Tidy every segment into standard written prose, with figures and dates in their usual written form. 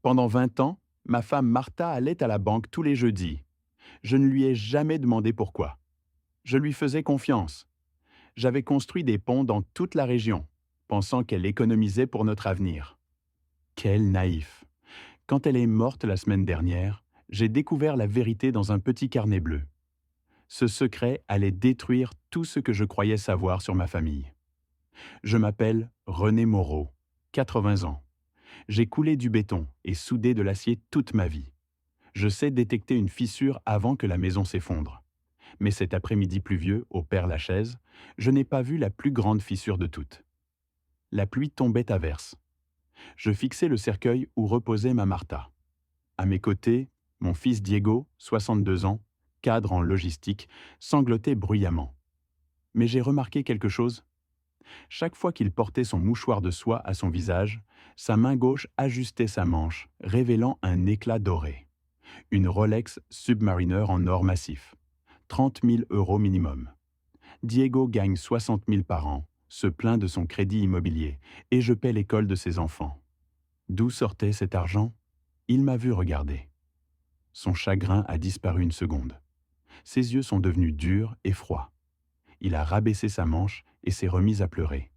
Pendant 20 ans, ma femme Martha allait à la banque tous les jeudis. Je ne lui ai jamais demandé pourquoi. Je lui faisais confiance. J'avais construit des ponts dans toute la région, pensant qu'elle économisait pour notre avenir. Quel naïf! Quand elle est morte la semaine dernière, j'ai découvert la vérité dans un petit carnet bleu. Ce secret allait détruire tout ce que je croyais savoir sur ma famille. Je m'appelle René Moreau, 80 ans. J'ai coulé du béton et soudé de l'acier toute ma vie. Je sais détecter une fissure avant que la maison s'effondre. Mais cet après-midi pluvieux, au Père-Lachaise, je n'ai pas vu la plus grande fissure de toutes. La pluie tombait à verse. Je fixai le cercueil où reposait ma Martha. À mes côtés, mon fils Diego, 62 ans, cadre en logistique, sanglotait bruyamment. Mais j'ai remarqué quelque chose. Chaque fois qu'il portait son mouchoir de soie à son visage, sa main gauche ajustait sa manche, révélant un éclat doré. Une Rolex Submariner en or massif. 30 000 € minimum. Diego gagne 60 000 par an, se plaint de son crédit immobilier, et je paie l'école de ses enfants. D'où sortait cet argent? Il m'a vu regarder. Son chagrin a disparu une seconde. Ses yeux sont devenus durs et froids. Il a rabaissé sa manche et s'est remis à pleurer.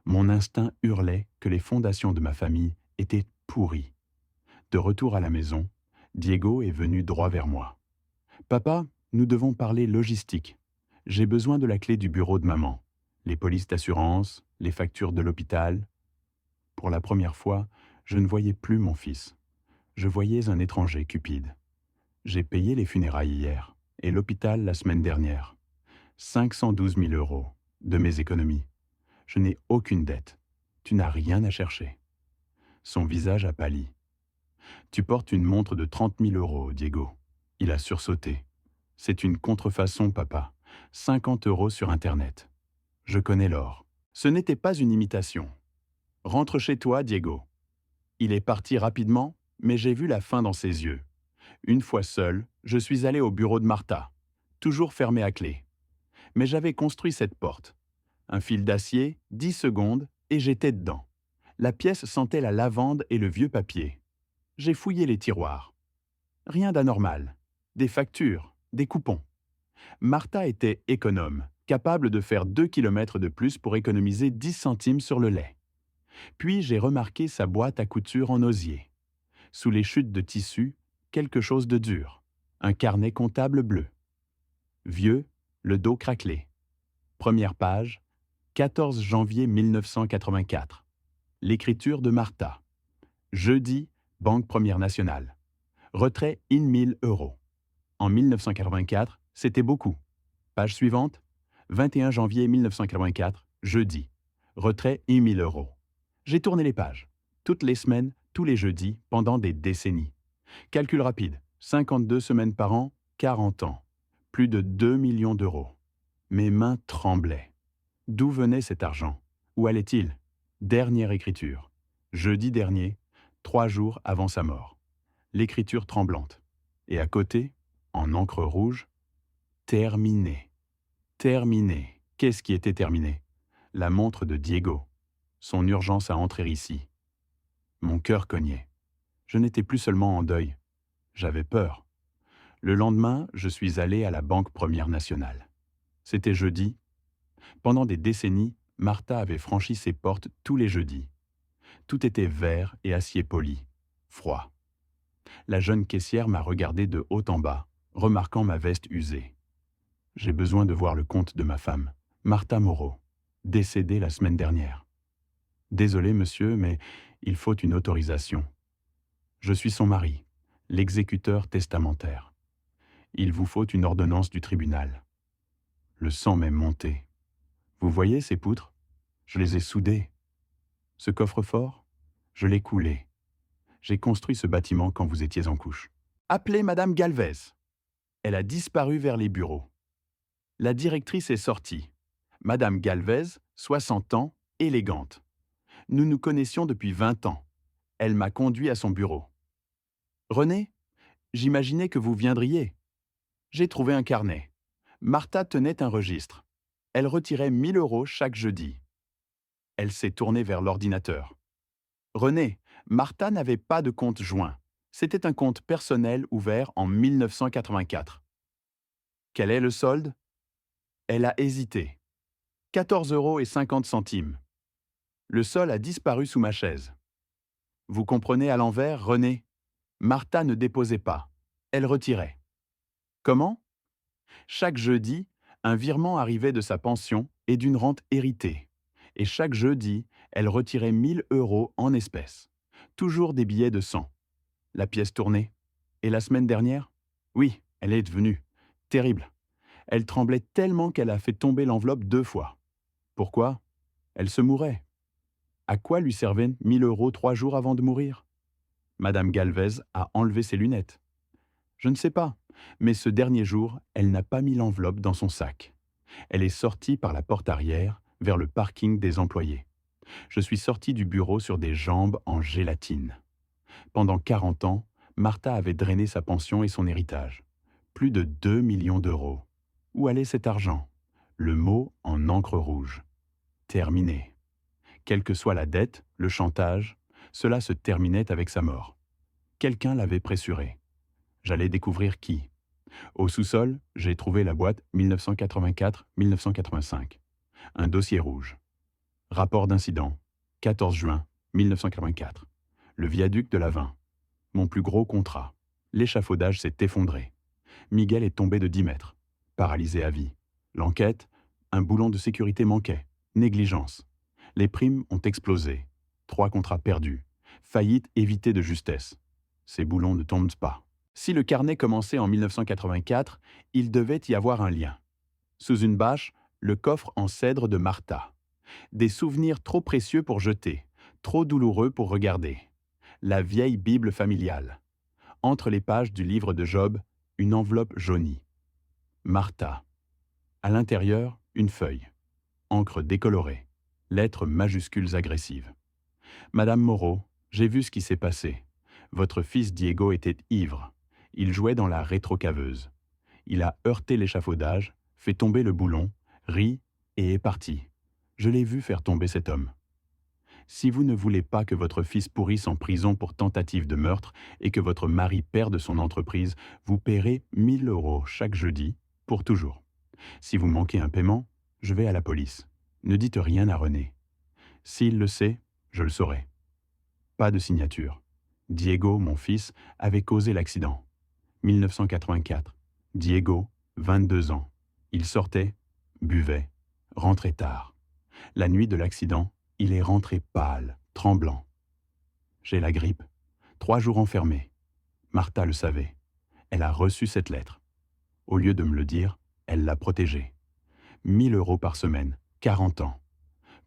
Mon instinct hurlait que les fondations de ma famille étaient pourries. De retour à la maison, Diego est venu droit vers moi. « Papa, nous devons parler logistique. J'ai besoin de la clé du bureau de maman, les polices d'assurance, les factures de l'hôpital. » Pour la première fois, je ne voyais plus mon fils. Je voyais un étranger cupide. J'ai payé les funérailles hier et l'hôpital la semaine dernière. 512 000 € de mes économies. Je n'ai aucune dette. Tu n'as rien à chercher. Son visage a pâli. Tu portes une montre de 30 000 €, Diego. Il a sursauté. C'est une contrefaçon, papa. 50 € sur Internet. Je connais l'or. Ce n'était pas une imitation. Rentre chez toi, Diego. Il est parti rapidement, mais j'ai vu la faim dans ses yeux. Une fois seul, je suis allé au bureau de Martha, toujours fermé à clé. Mais j'avais construit cette porte. Un fil d'acier, 10 secondes, et j'étais dedans. La pièce sentait la lavande et le vieux papier. J'ai fouillé les tiroirs. Rien d'anormal. Des factures, des coupons. Martha était économe, capable de faire 2 kilomètres de plus pour économiser 10 centimes sur le lait. Puis j'ai remarqué sa boîte à couture en osier. Sous les chutes de tissu, quelque chose de dur. Un carnet comptable bleu. Vieux, le dos craquelé. Première page, 14 janvier 1984. L'écriture de Martha. Jeudi, Banque Première Nationale. Retrait in 1000 €. En 1984, c'était beaucoup. Page suivante, 21 janvier 1984, jeudi. Retrait in 1000 €. J'ai tourné les pages. Toutes les semaines, tous les jeudis, pendant des décennies. Calcul rapide, 52 semaines par an, 40 ans. Plus de 2 millions d'euros. Mes mains tremblaient. D'où venait cet argent? Où allait-il? Dernière écriture. Jeudi dernier, 3 jours avant sa mort. L'écriture tremblante. Et à côté, en encre rouge, terminé. Terminé. Qu'est-ce qui était terminé? La montre de Diego. Son urgence à entrer ici. Mon cœur cognait. Je n'étais plus seulement en deuil. J'avais peur. Le lendemain, je suis allé à la Banque Première Nationale. C'était jeudi. Pendant des décennies, Martha avait franchi ses portes tous les jeudis. Tout était vert et acier poli, froid. La jeune caissière m'a regardé de haut en bas, remarquant ma veste usée. J'ai besoin de voir le compte de ma femme, Martha Moreau, décédée la semaine dernière. Désolé, monsieur, mais il faut une autorisation. Je suis son mari, l'exécuteur testamentaire. Il vous faut une ordonnance du tribunal. Le sang m'est monté. Vous voyez ces poutres? Je les ai soudées. Ce coffre-fort? Je l'ai coulé. J'ai construit ce bâtiment quand vous étiez en couche. Appelez Madame Galvez. Elle a disparu vers les bureaux. La directrice est sortie. Madame Galvez, 60 ans, élégante. Nous nous connaissions depuis 20 ans. Elle m'a conduit à son bureau. René, j'imaginais que vous viendriez. J'ai trouvé un carnet. Martha tenait un registre. Elle retirait 1 000 € chaque jeudi. Elle s'est tournée vers l'ordinateur. René, Martha n'avait pas de compte joint. C'était un compte personnel ouvert en 1984. Quel est le solde? Elle a hésité. 14,50 €. Le sol a disparu sous ma chaise. Vous comprenez à l'envers, René? Martha ne déposait pas. Elle retirait. Comment? Chaque jeudi, un virement arrivait de sa pension et d'une rente héritée. Et chaque jeudi, elle retirait 1 000 € en espèces. Toujours des billets de 100. La pièce tournait. Et la semaine dernière? Oui, elle est devenue terrible. Elle tremblait tellement qu'elle a fait tomber l'enveloppe 2 fois. Pourquoi? Elle se mourait. À quoi lui servaient 1 000 € 3 jours avant de mourir? Madame Galvez a enlevé ses lunettes. Je ne sais pas, mais ce dernier jour, elle n'a pas mis l'enveloppe dans son sac. Elle est sortie par la porte arrière, vers le parking des employés. Je suis sorti du bureau sur des jambes en gélatine. Pendant 40 ans, Martha avait drainé sa pension et son héritage. Plus de 2 millions d'euros. Où allait cet argent? Le mot en encre rouge. Terminé. Quelle que soit la dette, le chantage, cela se terminait avec sa mort. Quelqu'un l'avait pressuré. J'allais découvrir qui. Au sous-sol, j'ai trouvé la boîte 1984-1985. Un dossier rouge. Rapport d'incident. 14 juin 1984. Le viaduc de la Vin. Mon plus gros contrat. L'échafaudage s'est effondré. Miguel est tombé de 10 mètres. Paralysé à vie. L'enquête, un boulon de sécurité manquait. Négligence. Les primes ont explosé. 3 contrats perdus. Faillite évitée de justesse. Ces boulons ne tombent pas. Si le carnet commençait en 1984, il devait y avoir un lien. Sous une bâche, le coffre en cèdre de Martha. Des souvenirs trop précieux pour jeter, trop douloureux pour regarder. La vieille Bible familiale. Entre les pages du livre de Job, une enveloppe jaunie. Martha. À l'intérieur, une feuille. Encre décolorée. Lettres majuscules agressives. Madame Moreau, j'ai vu ce qui s'est passé. Votre fils Diego était ivre. Il jouait dans la rétrocaveuse. Il a heurté l'échafaudage, fait tomber le boulon, rit et est parti. Je l'ai vu faire tomber cet homme. Si vous ne voulez pas que votre fils pourrisse en prison pour tentative de meurtre et que votre mari perde son entreprise, vous paierez 1 000 € chaque jeudi, pour toujours. Si vous manquez un paiement, je vais à la police. Ne dites rien à René. S'il le sait, je le saurai. Pas de signature. Diego, mon fils, avait causé l'accident. 1984. Diego, 22 ans. Il sortait, buvait, rentrait tard. La nuit de l'accident, il est rentré pâle, tremblant. J'ai la grippe. 3 jours enfermé. Martha le savait. Elle a reçu cette lettre. Au lieu de me le dire, elle l'a protégée. 1 000 € par semaine, 40 ans.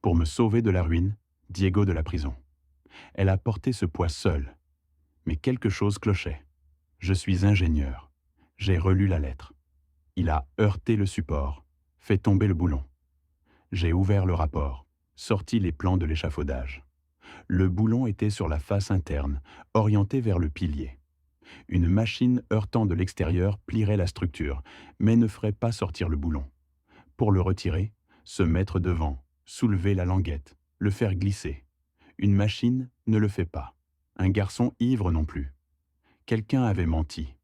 Pour me sauver de la ruine, Diego de la prison. Elle a porté ce poids seule. Mais quelque chose clochait. Je suis ingénieur. J'ai relu la lettre. Il a heurté le support, fait tomber le boulon. J'ai ouvert le rapport, sorti les plans de l'échafaudage. Le boulon était sur la face interne, orienté vers le pilier. Une machine heurtant de l'extérieur plierait la structure, mais ne ferait pas sortir le boulon. Pour le retirer, se mettre devant, soulever la languette, le faire glisser. Une machine ne le fait pas. Un garçon ivre non plus. Quelqu'un avait menti.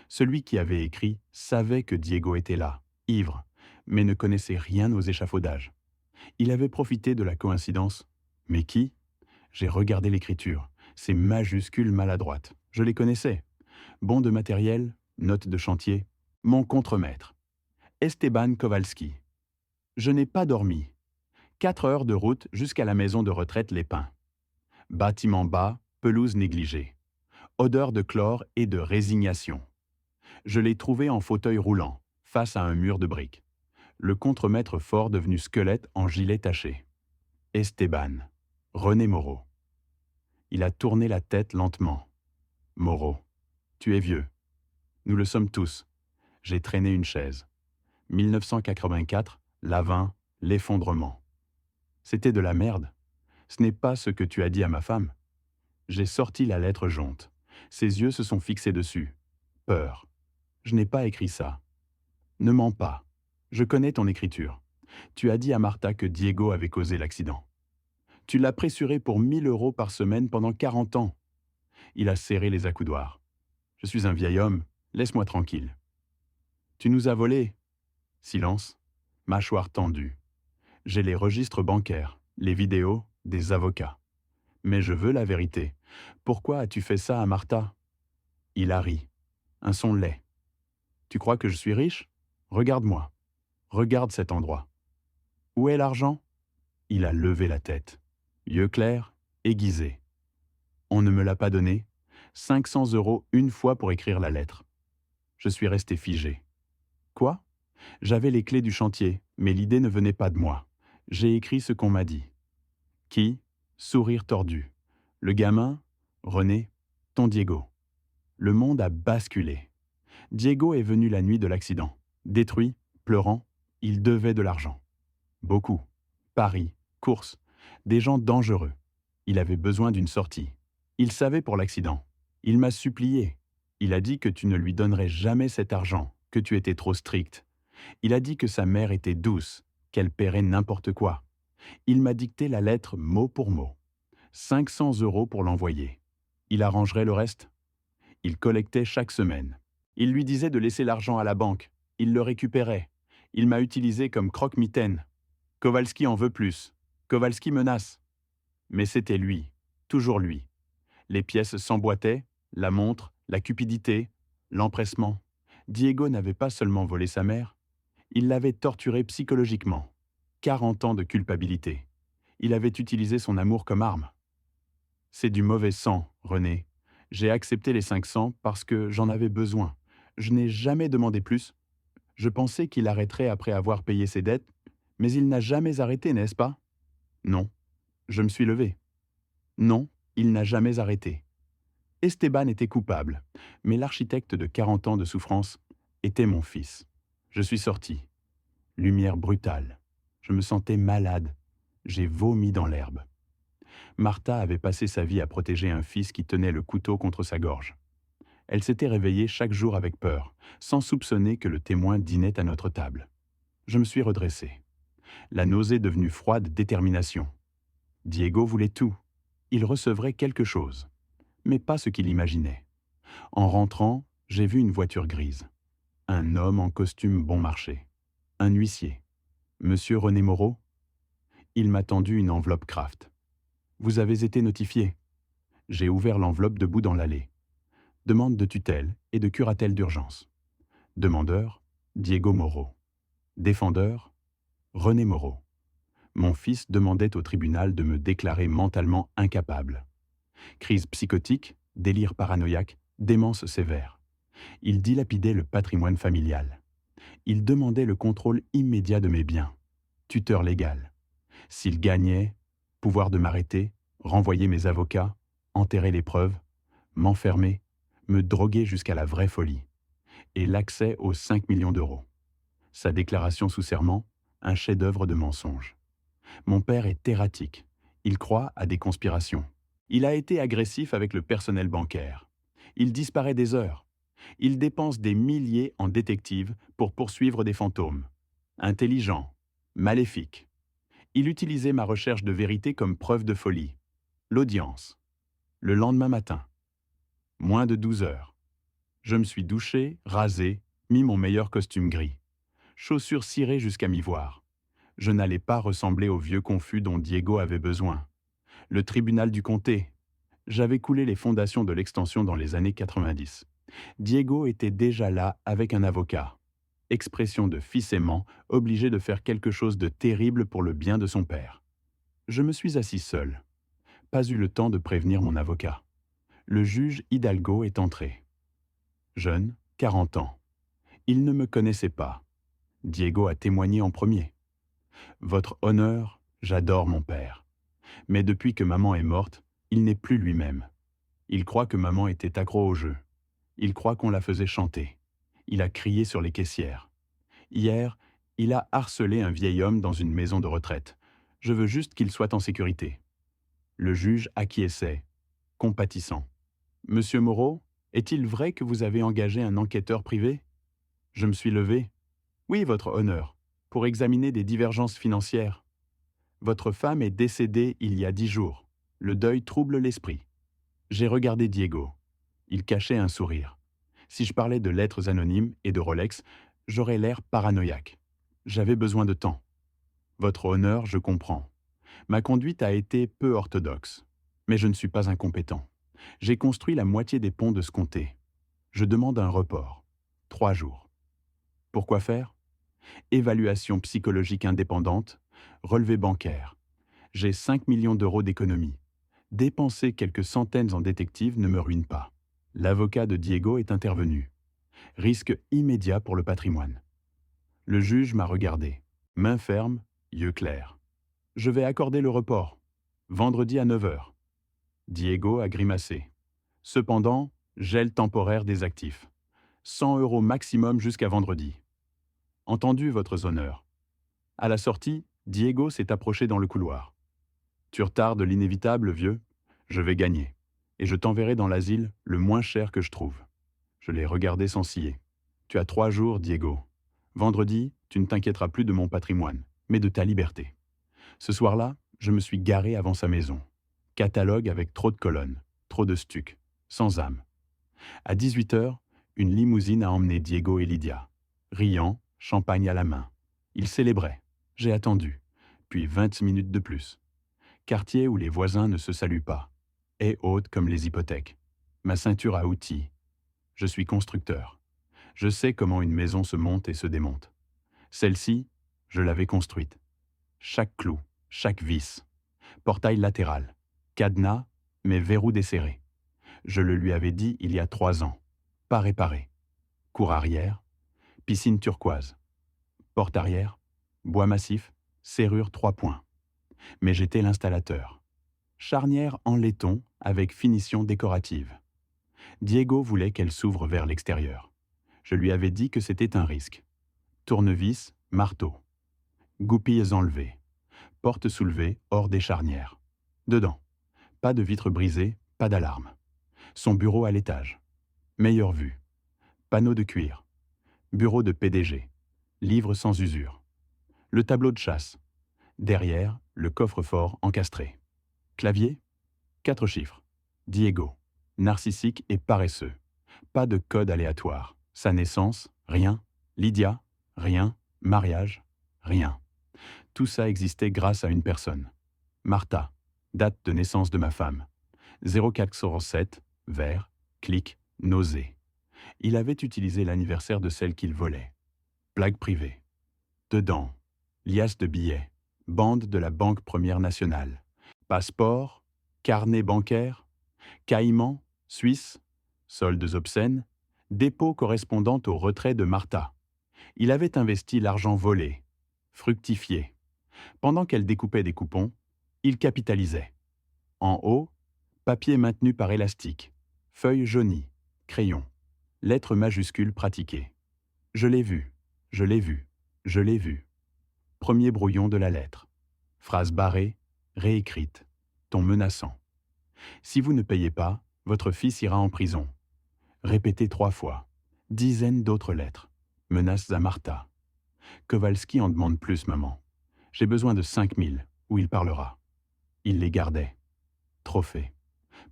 Celui qui avait écrit savait que Diego était là, ivre, mais ne connaissait rien aux échafaudages. Il avait profité de la coïncidence. Mais qui? J'ai regardé l'écriture. Ces majuscules maladroites. Je les connaissais. Bon de matériel, note de chantier. Mon contremaître. Esteban Kowalski. Je n'ai pas dormi. 4 heures de route jusqu'à la maison de retraite Les Pins. Bâtiment bas, pelouse négligée. Odeur de chlore et de résignation. Je l'ai trouvé en fauteuil roulant, face à un mur de briques. Le contremaître fort devenu squelette en gilet taché. Esteban. René Moreau. Il a tourné la tête lentement. Moreau. Tu es vieux. Nous le sommes tous. J'ai traîné une chaise. 1984, Lavin, l'effondrement. C'était de la merde. Ce n'est pas ce que tu as dit à ma femme. J'ai sorti la lettre jaunte. Ses yeux se sont fixés dessus. Peur. Je n'ai pas écrit ça. Ne mens pas. Je connais ton écriture. Tu as dit à Martha que Diego avait causé l'accident. Tu l'as pressuré pour 1 000 € par semaine pendant 40 ans. Il a serré les accoudoirs. Je suis un vieil homme, laisse-moi tranquille. Tu nous as volés. Silence. Mâchoire tendue. J'ai les registres bancaires, les vidéos, des avocats. Mais je veux la vérité. Pourquoi as-tu fait ça à Martha? Il a ri. Un son laid. Tu crois que je suis riche? Regarde-moi. Regarde cet endroit. Où est l'argent? Il a levé la tête. Yeux clairs, aiguisés. On ne me l'a pas donné. 500 € une fois pour écrire la lettre. Je suis resté figé. Quoi? J'avais les clés du chantier, mais l'idée ne venait pas de moi. J'ai écrit ce qu'on m'a dit. Qui? Sourire tordu. Le gamin? René? Ton Diego. Le monde a basculé. Diego est venu la nuit de l'accident. Détruit, pleurant, il devait de l'argent. Beaucoup. Paris, courses, des gens dangereux. Il avait besoin d'une sortie. Il savait pour l'accident. Il m'a supplié. Il a dit que tu ne lui donnerais jamais cet argent, que tu étais trop strict. Il a dit que sa mère était douce, qu'elle paierait n'importe quoi. Il m'a dicté la lettre mot pour mot. 500 € pour l'envoyer. Il arrangerait le reste? Il collectait chaque semaine. Il lui disait de laisser l'argent à la banque. Il le récupérait. Il m'a utilisé comme croque-mitaine. Kowalski en veut plus. Kowalski menace. Mais c'était lui, toujours lui. Les pièces s'emboîtaient, la montre, la cupidité, l'empressement. Diego n'avait pas seulement volé sa mère, il l'avait torturée psychologiquement. 40 ans de culpabilité. Il avait utilisé son amour comme arme. C'est du mauvais sang, René. J'ai accepté les 500 parce que j'en avais besoin. Je n'ai jamais demandé plus. Je pensais qu'il arrêterait après avoir payé ses dettes, mais il n'a jamais arrêté, n'est-ce pas? Non. Je me suis levé. Non, il n'a jamais arrêté. Esteban était coupable, mais l'architecte de 40 ans de souffrance était mon fils. Je suis sorti. Lumière brutale. Je me sentais malade. J'ai vomi dans l'herbe. Martha avait passé sa vie à protéger un fils qui tenait le couteau contre sa gorge. Elle s'était réveillée chaque jour avec peur, sans soupçonner que le témoin dînait à notre table. Je me suis redressé. La nausée devenue froide détermination. Diego voulait tout. Il recevrait quelque chose, mais pas ce qu'il imaginait. En rentrant, j'ai vu une voiture grise. Un homme en costume bon marché. Un huissier. Monsieur René Moreau? Il m'a tendu une enveloppe Kraft. Vous avez été notifié. J'ai ouvert l'enveloppe debout dans l'allée. Demande de tutelle et de curatelle d'urgence. Demandeur, Diego Moreau. Défendeur, René Moreau. Mon fils demandait au tribunal de me déclarer mentalement incapable. Crise psychotique, délire paranoïaque, démence sévère. Il dilapidait le patrimoine familial. Il demandait le contrôle immédiat de mes biens. Tuteur légal. S'il gagnait, pouvoir de m'arrêter, renvoyer mes avocats, enterrer les preuves, m'enfermer, me droguer jusqu'à la vraie folie. Et l'accès aux 5 millions d'euros. Sa déclaration sous serment, un chef-d'œuvre de mensonge. Mon père est erratique. Il croit à des conspirations. Il a été agressif avec le personnel bancaire. Il disparaît des heures. Il dépense des milliers en détectives pour poursuivre des fantômes. Intelligent, maléfique. Il utilisait ma recherche de vérité comme preuve de folie. L'audience. Le lendemain matin. Moins de 12 heures. Je me suis douché, rasé, mis mon meilleur costume gris. Chaussures cirées jusqu'à mi-voir. Je n'allais pas ressembler au vieux confus dont Diego avait besoin. Le tribunal du comté. J'avais coulé les fondations de l'extension dans les années 90. Diego était déjà là avec un avocat. Expression de fils aimant, obligé de faire quelque chose de terrible pour le bien de son père. Je me suis assis seul. Pas eu le temps de prévenir mon avocat. Le juge Hidalgo est entré. Jeune, 40 ans. Il ne me connaissait pas. Diego a témoigné en premier. Votre honneur, j'adore mon père. Mais depuis que maman est morte, il n'est plus lui-même. Il croit que maman était accro au jeu. Il croit qu'on la faisait chanter. Il a crié sur les caissières. Hier, il a harcelé un vieil homme dans une maison de retraite. Je veux juste qu'il soit en sécurité. Le juge acquiesçait, compatissant. Monsieur Moreau, est-il vrai que vous avez engagé un enquêteur privé? Je me suis levé. Oui, votre honneur, pour examiner des divergences financières. Votre femme est décédée il y a 10 jours. Le deuil trouble l'esprit. J'ai regardé Diego. Il cachait un sourire. Si je parlais de lettres anonymes et de Rolex, j'aurais l'air paranoïaque. J'avais besoin de temps. Votre honneur, je comprends. Ma conduite a été peu orthodoxe. Mais je ne suis pas incompétent. J'ai construit la moitié des ponts de ce comté. Je demande un report. 3 jours. Pourquoi faire? Évaluation psychologique indépendante, relevé bancaire. J'ai 5 millions d'euros d'économie. Dépenser quelques centaines en détective ne me ruine pas. L'avocat de Diego est intervenu. Risque immédiat pour le patrimoine. Le juge m'a regardé. Main ferme, yeux clairs. Je vais accorder le report. Vendredi à 9 heures. Diego a grimacé. Cependant, gel temporaire des actifs. 100 euros maximum jusqu'à vendredi. Entendu, votre honneur. À la sortie, Diego s'est approché dans le couloir. Tu retardes l'inévitable, vieux. Je vais gagner. Et je t'enverrai dans l'asile le moins cher que je trouve. Je l'ai regardé sans ciller. Tu as 3 jours, Diego. Vendredi, tu ne t'inquiéteras plus de mon patrimoine, mais de ta liberté. Ce soir-là, je me suis garé avant sa maison. Catalogue avec trop de colonnes, trop de stuc, sans âme. À 18 heures, une limousine a emmené Diego et Lydia. Riant, champagne à la main. Ils célébraient. J'ai attendu. Puis 20 minutes de plus. Quartier où les voisins ne se saluent pas. Haies hautes comme les hypothèques. Ma ceinture à outils. Je suis constructeur. Je sais comment une maison se monte et se démonte. Celle-ci, je l'avais construite. Chaque clou, chaque vis. Portail latéral. Cadenas, mais verrou desserré. Je le lui avais dit il y a 3 ans. Pas réparé. Cour arrière, piscine turquoise. Porte arrière, bois massif, serrure 3 points. Mais j'étais l'installateur. Charnière en laiton avec finition décorative. Diego voulait qu'elle s'ouvre vers l'extérieur. Je lui avais dit que c'était un risque. Tournevis, marteau. Goupilles enlevées. Porte soulevée hors des charnières. Dedans. Pas de vitre brisée, pas d'alarme. Son bureau à l'étage. Meilleure vue. Panneau de cuir. Bureau de PDG. Livre sans usure. Le tableau de chasse. Derrière, le coffre-fort encastré. Clavier, 4 chiffres. Diego. Narcissique et paresseux. Pas de code aléatoire. Sa naissance, rien. Lydia, rien. Mariage, rien. Tout ça existait grâce à une personne. Martha, date de naissance de ma femme. 0407, vert, clic, nausée. Il avait utilisé l'anniversaire de celle qu'il volait. Plaque privée. Dedans, liasse de billets, bande de la Banque Première Nationale. Passeport, carnet bancaire, Caïman, Suisse, soldes obscènes, dépôt correspondant au retrait de Martha. Il avait investi l'argent volé, fructifié. Pendant qu'elle découpait des coupons, il capitalisait. En haut, papier maintenu par élastique, feuille jaunie, crayon, lettres majuscules pratiquées. Je l'ai vu, je l'ai vu, je l'ai vu. Premier brouillon de la lettre. Phrase barrée, réécrite, ton menaçant. Si vous ne payez pas, votre fils ira en prison. Répété 3 fois. Dizaines d'autres lettres. Menaces à Martha. Kowalski en demande plus, maman. J'ai besoin de 5000, où il parlera. Il les gardait. Trophée.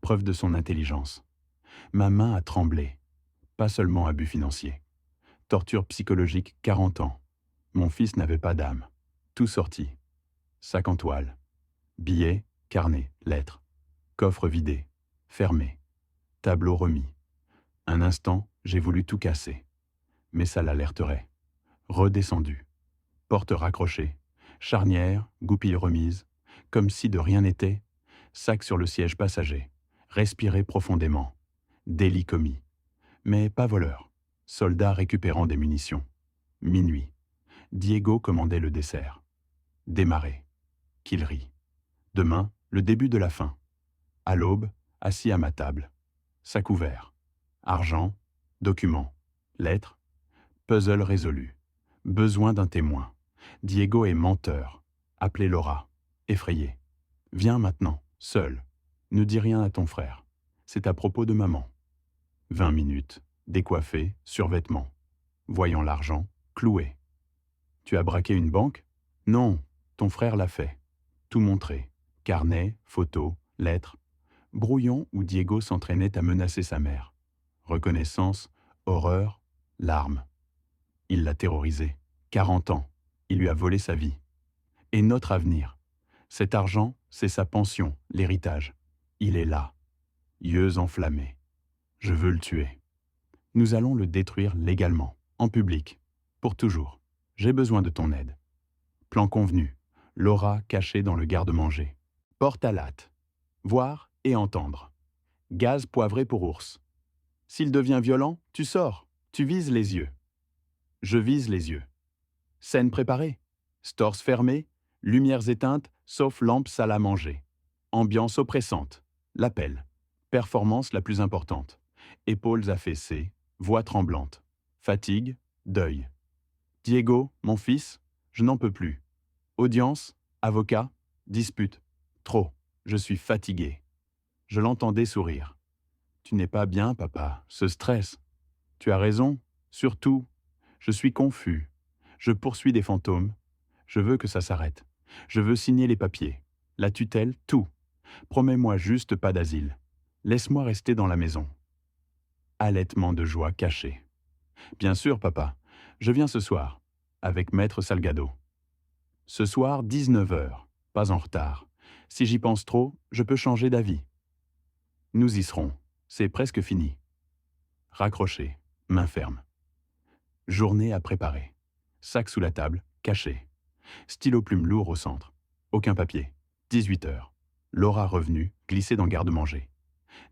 Preuve de son intelligence. Ma main a tremblé. Pas seulement abus financier. Torture psychologique 40 ans. Mon fils n'avait pas d'âme. Tout sorti. Sac en toile. Billets, carnet, lettres. Coffre vidé. Fermé. Tableau remis. Un instant, j'ai voulu tout casser. Mais ça l'alerterait. Redescendu. Porte raccrochée. Charnière, goupille remise. Comme si de rien n'était. Sac sur le siège passager. Respirer profondément. Délit commis. Mais pas voleur. Soldat récupérant des munitions. Minuit. Diego commandait le dessert. Démarrer. Qu'il rit. Demain, le début de la fin. À l'aube, assis à ma table. Sac ouvert. Argent, documents, lettres, puzzle résolu. Besoin d'un témoin. Diego est menteur. Appelez Laura. Effrayé. Viens maintenant, seul. Ne dis rien à ton frère. C'est à propos de maman. 20 minutes. Décoiffé, survêtement. Voyant l'argent, cloué. Tu as braqué une banque? Non, ton frère l'a fait. tout montré. Carnet, photos, lettres. Brouillon où Diego s'entraînait à menacer sa mère. Reconnaissance, horreur, larmes. Il l'a terrorisé. 40 ans. Il lui a volé sa vie. Et notre avenir. Cet argent, c'est sa pension, l'héritage. Il est là, yeux enflammés. Je veux le tuer. Nous allons le détruire légalement, en public, pour toujours. J'ai besoin de ton aide. Plan convenu. Laura cachée dans le garde-manger. Porte à latte. Voir et entendre. Gaz poivré pour ours. S'il devient violent, tu sors. Tu vises les yeux. Je vise les yeux. Scène préparée. Stores fermés. Lumières éteintes, sauf lampe salle à manger. Ambiance oppressante. L'appel. Performance la plus importante. Épaules affaissées. Voix tremblante. Fatigue. Deuil. Diego, mon fils, je n'en peux plus. Audience, avocat, dispute. Trop. Je suis fatigué. Je l'entendais sourire. Tu n'es pas bien, papa. Ce stress. Tu as raison. Surtout, je suis confus. Je poursuis des fantômes. Je veux que ça s'arrête. Je veux signer les papiers. La tutelle, tout. Promets-moi juste pas d'asile. Laisse-moi rester dans la maison. Halètement de joie caché. Bien sûr, papa. Je viens ce soir, avec Maître Salgado. Ce soir, 19 heures. Pas en retard. Si j'y pense trop, je peux changer d'avis. Nous y serons. C'est presque fini. Raccroché, main ferme. Journée à préparer. Sac sous la table, caché. Stylo plume lourd au centre. Aucun papier. 18 heures. Laura revenue, glissée dans garde-manger.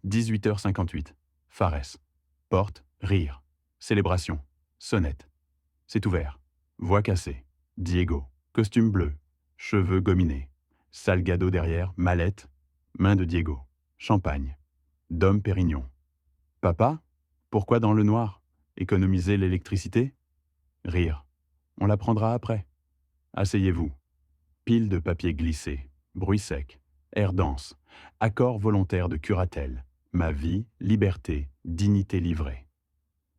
18h58. Fares. Porte, rire. Célébration. Sonnette. C'est ouvert. Voix cassée. Diego. Costume bleu. Cheveux gominés. Salgado derrière, mallette. Main de Diego. Champagne. Dom Pérignon. Papa, pourquoi dans le noir? Économiser l'électricité? Rire. On la prendra après. Asseyez-vous. Pile de papier glissé. Bruit sec. Air dense. Accord volontaire de curatelle. Ma vie, liberté, dignité livrée.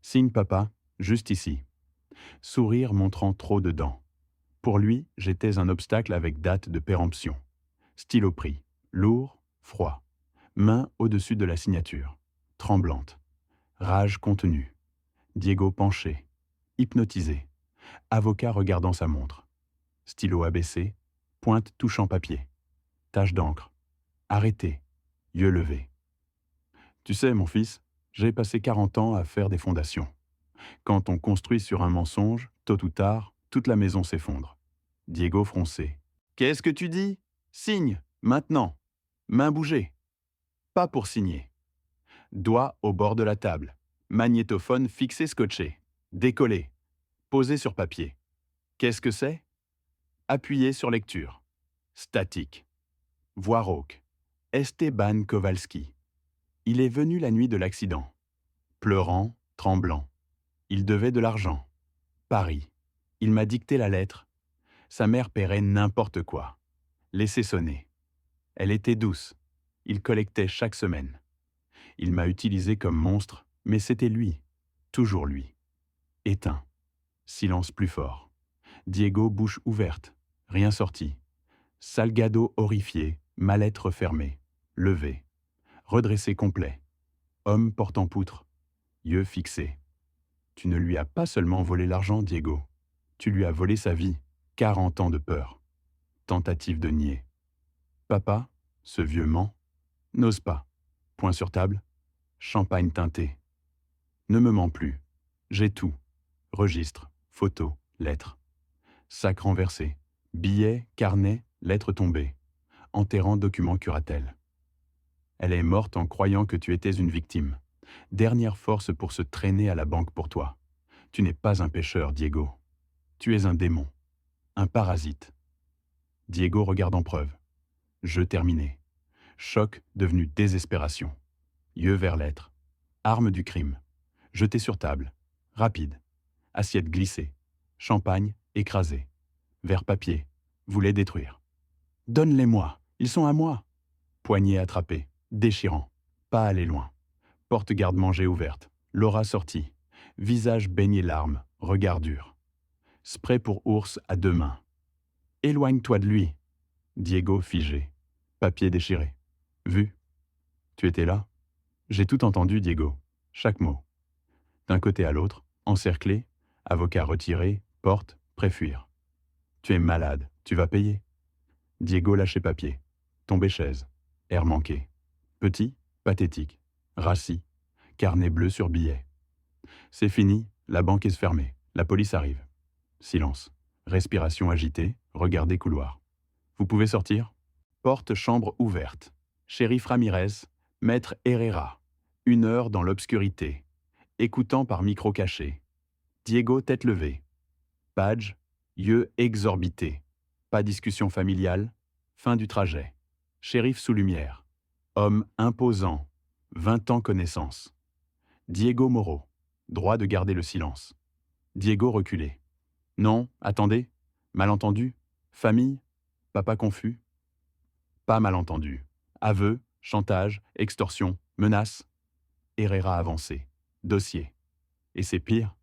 Signe papa, juste ici. Sourire montrant trop de dents. Pour lui, j'étais un obstacle avec date de péremption. Stylo pris. Lourd, froid. Main au-dessus de la signature. Tremblante. Rage contenue. Diego penché. Hypnotisé. Avocat regardant sa montre. Stylo abaissé. Pointe touchant papier. Tache d'encre. Arrêté. Yeux levés. Tu sais, mon fils, j'ai passé 40 ans à faire des fondations. Quand on construit sur un mensonge, tôt ou tard, toute la maison s'effondre. Diego fronçait. Qu'est-ce que tu dis? Signe, maintenant. Main bougée. Pas pour signer. Doigt au bord de la table. Magnétophone fixé scotché. Décollé. Posé sur papier. Qu'est-ce que c'est? Appuyé sur lecture. Statique. Voix rauque. Esteban Kowalski. Il est venu la nuit de l'accident. Pleurant, tremblant. Il devait de l'argent. Paris. Il m'a dicté la lettre. Sa mère paierait n'importe quoi. Laissez sonner. Elle était douce. Il collectait chaque semaine. Il m'a utilisé comme monstre, mais c'était lui. Toujours lui. Éteint. Silence plus fort. Diego bouche ouverte. Rien sorti. Salgado horrifié, mallette refermée. Levé. Redressé complet. Homme portant poutre. Yeux fixés. Tu ne lui as pas seulement volé l'argent, Diego. Tu lui as volé sa vie. 40 ans de peur. Tentative de nier. Papa, ce vieux ment, n'ose pas. Point sur table. Champagne teinté. Ne me mens plus. J'ai tout. Registre, photos, lettres. Sac renversé. Billets, carnets, lettres tombées. Enterrant document curatelle. Elle est morte en croyant que tu étais une victime. Dernière force pour se traîner à la banque pour toi. Tu n'es pas un pêcheur, Diego. Tu es un démon. Un parasite. Diego regarde en preuve. Jeu terminé. Choc devenu désespération. Yeux vers lettres. Arme du crime. Jeté sur table. Rapide. Assiette glissée. Champagne écrasé. Verre papier. Voulait détruire. Donne-les-moi. Ils sont à moi. Poignée attrapée. Déchirant. Pas aller loin. Porte garde-manger ouverte. Laura sortie. Visage baigné larmes. Regard dur. Spray pour ours à 2 mains. Éloigne-toi de lui. Diego figé. Papier déchiré. Vu? Tu étais là? J'ai tout entendu, Diego. Chaque mot. D'un côté à l'autre, encerclé, avocat retiré, porte, préfuir. Tu es malade, tu vas payer. Diego lâchait papier. Tombé chaise. Air manqué. Petit, pathétique. Rassis. Carnet bleu sur billet. C'est fini, la banque est fermée. La police arrive. Silence. Respiration agitée, regardez couloir. Vous pouvez sortir? Porte chambre ouverte. Shérif Ramirez, maître Herrera. 1 heure dans l'obscurité. Écoutant par micro caché. Diego tête levée. Page, yeux exorbités. Pas discussion familiale. Fin du trajet. Shérif sous lumière. Homme imposant. 20 ans connaissance. Diego Moreau. Droit de garder le silence. Diego reculé. Non, attendez. Malentendu? Famille? Papa confus? Pas malentendu. Aveu, chantage, extorsion, menace. Herrera avancé. Dossier. Et c'est pire.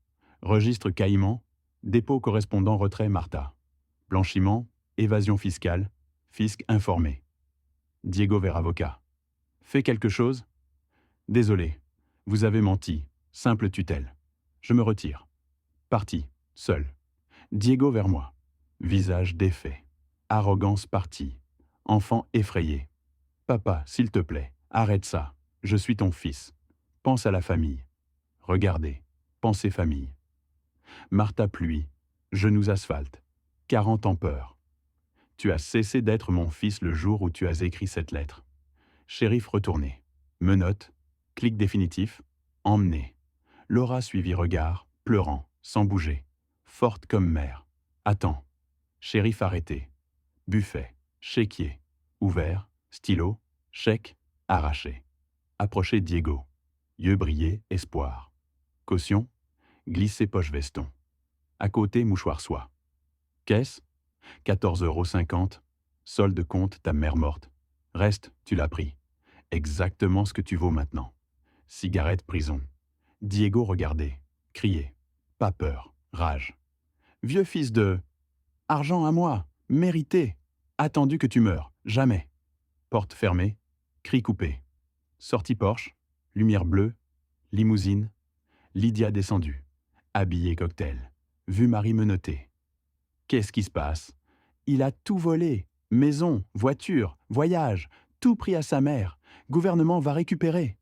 Registre Caïman. Dépôt correspondant retrait Martha. Blanchiment, évasion fiscale. Fisc informé. Diego vers avocat. Fait quelque chose? Désolé. Vous avez menti. Simple tutelle. Je me retire. Parti. Seul. Diego vers moi. Visage défait. Arrogance partie. Enfant effrayé. Papa, s'il te plaît, arrête ça. Je suis ton fils. Pense à la famille. Regardez. Pensez famille. Martha pluie. Genoux asphalte. 40 ans peur. Tu as cessé d'être mon fils le jour où tu as écrit cette lettre. Shérif retourné. Menotte. Clic définitif. Emmené. Laura suivit regard, pleurant, sans bouger. Forte comme mère. Attends. Shérif arrêté. Buffet. Chéquier. Ouvert. Stylo. Chèque. Arraché. Approché Diego. Yeux brillés, espoir. Caution. Glissé poche veston. À côté, mouchoir soie. Caisse. 14,50 €. Solde compte ta mère morte. Reste, tu l'as pris. Exactement ce que tu vaux maintenant. Cigarette prison. Diego regardait, criait. Pas peur, rage. Vieux fils de... Argent à moi, mérité. Attendu que tu meurs, jamais. Porte fermée, cri coupé. Sortie Porsche, lumière bleue, limousine. Lydia descendue. Habillé cocktail. Vu Marie menottée. Qu'est-ce qui se passe? Il a tout volé. Maison, voiture, voyage, tout pris à sa mère. Gouvernement va récupérer.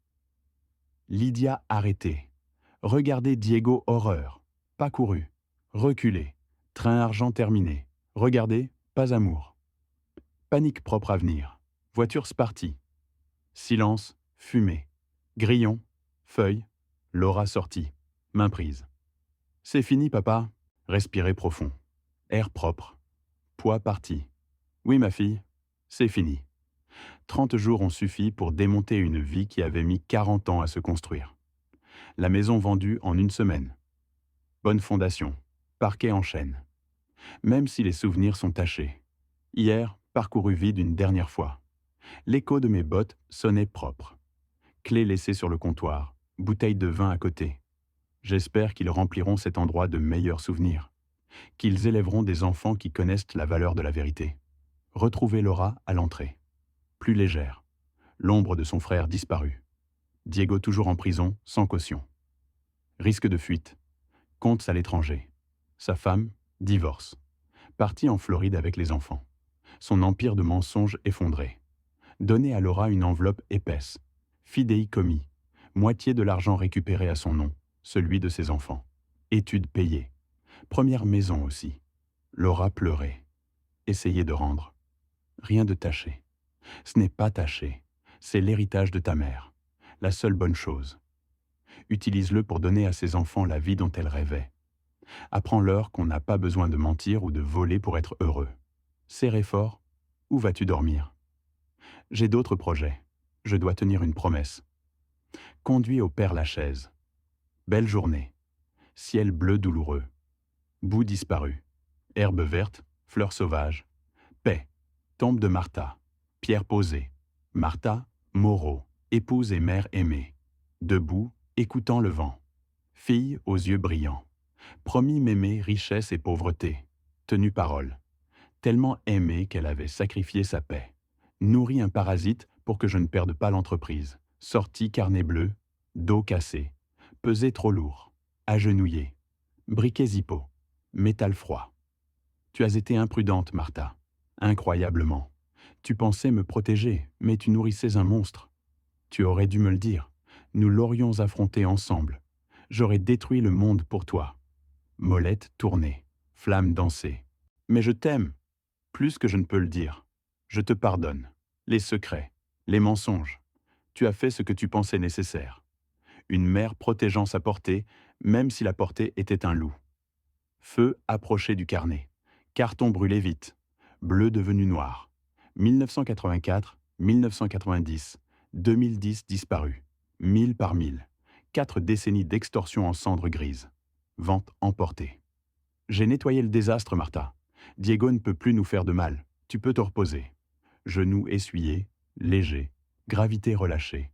Lydia arrêtée. Regardez Diego horreur. Pas couru. Reculé. Train argent terminé. Regardez, pas amour. Panique propre à venir. Voiture Sparty. Silence, fumée. Grillon, feuille. Laura sortie. Main prise. C'est fini, papa. Respirer profond. Air propre. Poids parti. Oui, ma fille, c'est fini. 30 jours ont suffi pour démonter une vie qui avait mis 40 ans à se construire. La maison vendue en 1 semaine. Bonne fondation. Parquet en chêne. Même si les souvenirs sont tachés. Hier, parcouru vide une dernière fois. L'écho de mes bottes sonnait propre. Clé laissée sur le comptoir. Bouteille de vin à côté. J'espère qu'ils rempliront cet endroit de meilleurs souvenirs. Qu'ils élèveront des enfants qui connaissent la valeur de la vérité. Retrouver Laura à l'entrée. Plus légère. L'ombre de son frère disparue. Diego toujours en prison, sans caution. Risque de fuite. Comptes à l'étranger. Sa femme, divorce. Parti en Floride avec les enfants. Son empire de mensonges effondré. Donner à Laura une enveloppe épaisse. Fidéicommis. Moitié de l'argent récupéré à son nom, celui de ses enfants. Études payées. Première maison aussi. Laura pleurait. Essayait de rendre. Rien de taché. Ce n'est pas taché. C'est l'héritage de ta mère. La seule bonne chose. Utilise-le pour donner à ses enfants la vie dont elle rêvait. Apprends-leur qu'on n'a pas besoin de mentir ou de voler pour être heureux. Serrez fort. Où vas-tu dormir? J'ai d'autres projets. Je dois tenir une promesse. Conduis au Père Lachaise. Belle journée. Ciel bleu douloureux. Boue disparue. Herbe verte, fleurs sauvages. Paix. Tombe de Martha. Pierre posée. Martha, Moreau, épouse et mère aimée. Debout, écoutant le vent. Fille aux yeux brillants. Promis m'aimer richesse et pauvreté. Tenue parole. tellement aimée qu'elle avait sacrifié sa paix. Nourri un parasite pour que je ne perde pas l'entreprise. Sorti carnet bleu, dos cassé, pesé trop lourd, agenouillé, briquet Zippo, métal froid. Tu as été imprudente, Martha. Incroyablement. Tu pensais me protéger, mais tu nourrissais un monstre. Tu aurais dû me le dire. Nous l'aurions affronté ensemble. J'aurais détruit le monde pour toi. Molette tournée, flamme dansée. Mais je t'aime, plus que je ne peux le dire. Je te pardonne. Les secrets, les mensonges. Tu as fait ce que tu pensais nécessaire. Une mère protégeant sa portée, même si la portée était un loup. Feu approché du carnet. Carton brûlé vite. Bleu devenu noir. 1984, 1990, 2010 disparu. 1000 par 1000. 4 décennies d'extorsion en cendres grises. Vente emportée. J'ai nettoyé le désastre, Martha. Diego ne peut plus nous faire de mal. Tu peux te reposer. Genoux essuyés, légers, gravité relâchée.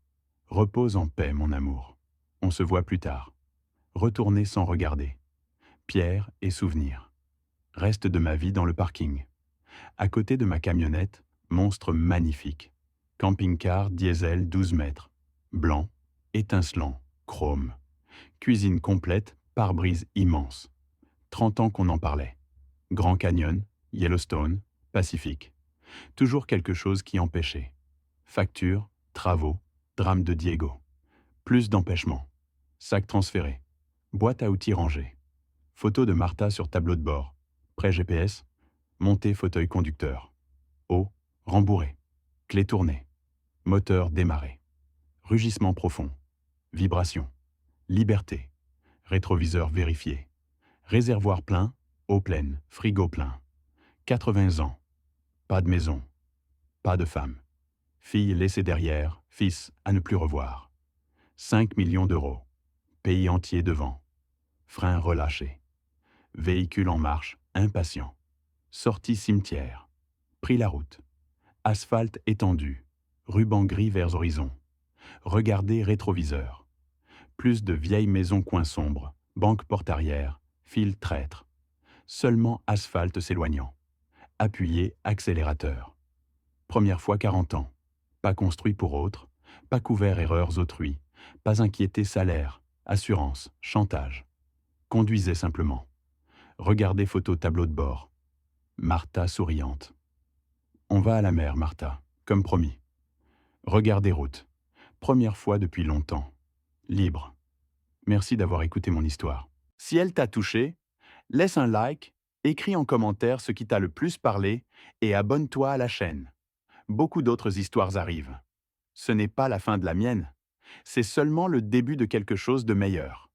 Repose en paix, mon amour. On se voit plus tard. Retourner sans regarder. Pierre et souvenirs. Reste de ma vie dans le parking. À côté de ma camionnette, monstre magnifique. Camping-car diesel 12 mètres. Blanc, étincelant, chrome. Cuisine complète, pare-brise immense. 30 ans qu'on en parlait. Grand Canyon, Yellowstone, Pacifique. Toujours quelque chose qui empêchait. Facture, travaux, drame de Diego. Plus d'empêchements. Sac transféré. Boîte à outils rangée. Photo de Martha sur tableau de bord. Prêt GPS. Montée fauteuil conducteur. Eau, rembourré. Clé tournée. Moteur démarré. Rugissement profond. Vibration. Liberté. Rétroviseur vérifié. Réservoir plein, eau pleine, frigo plein. 80 ans. Pas de maison. Pas de femme. Fille laissée derrière, fils à ne plus revoir. 5 millions d'euros. Pays entier devant. Frein relâché. Véhicule en marche, impatient. Sortie cimetière. Pris la route. Asphalte étendu. Ruban gris vers horizon. Regardez rétroviseur. Plus de vieilles maisons coins sombres. Banque porte arrière. Fil traître. Seulement asphalte s'éloignant. Appuyé accélérateur. Première fois 40 ans. Pas construit pour autres. Pas couvert erreurs autrui. Pas inquiété salaire, assurance, chantage. Conduisez simplement. Regardez photo tableau de bord. Martha souriante. On va à la mer, Martha, comme promis. Regardez route. Première fois depuis longtemps. Libre. Merci d'avoir écouté mon histoire. Si elle t'a touché, laisse un like, écris en commentaire ce qui t'a le plus parlé et abonne-toi à la chaîne. Beaucoup d'autres histoires arrivent. Ce n'est pas la fin de la mienne. C'est seulement le début de quelque chose de meilleur.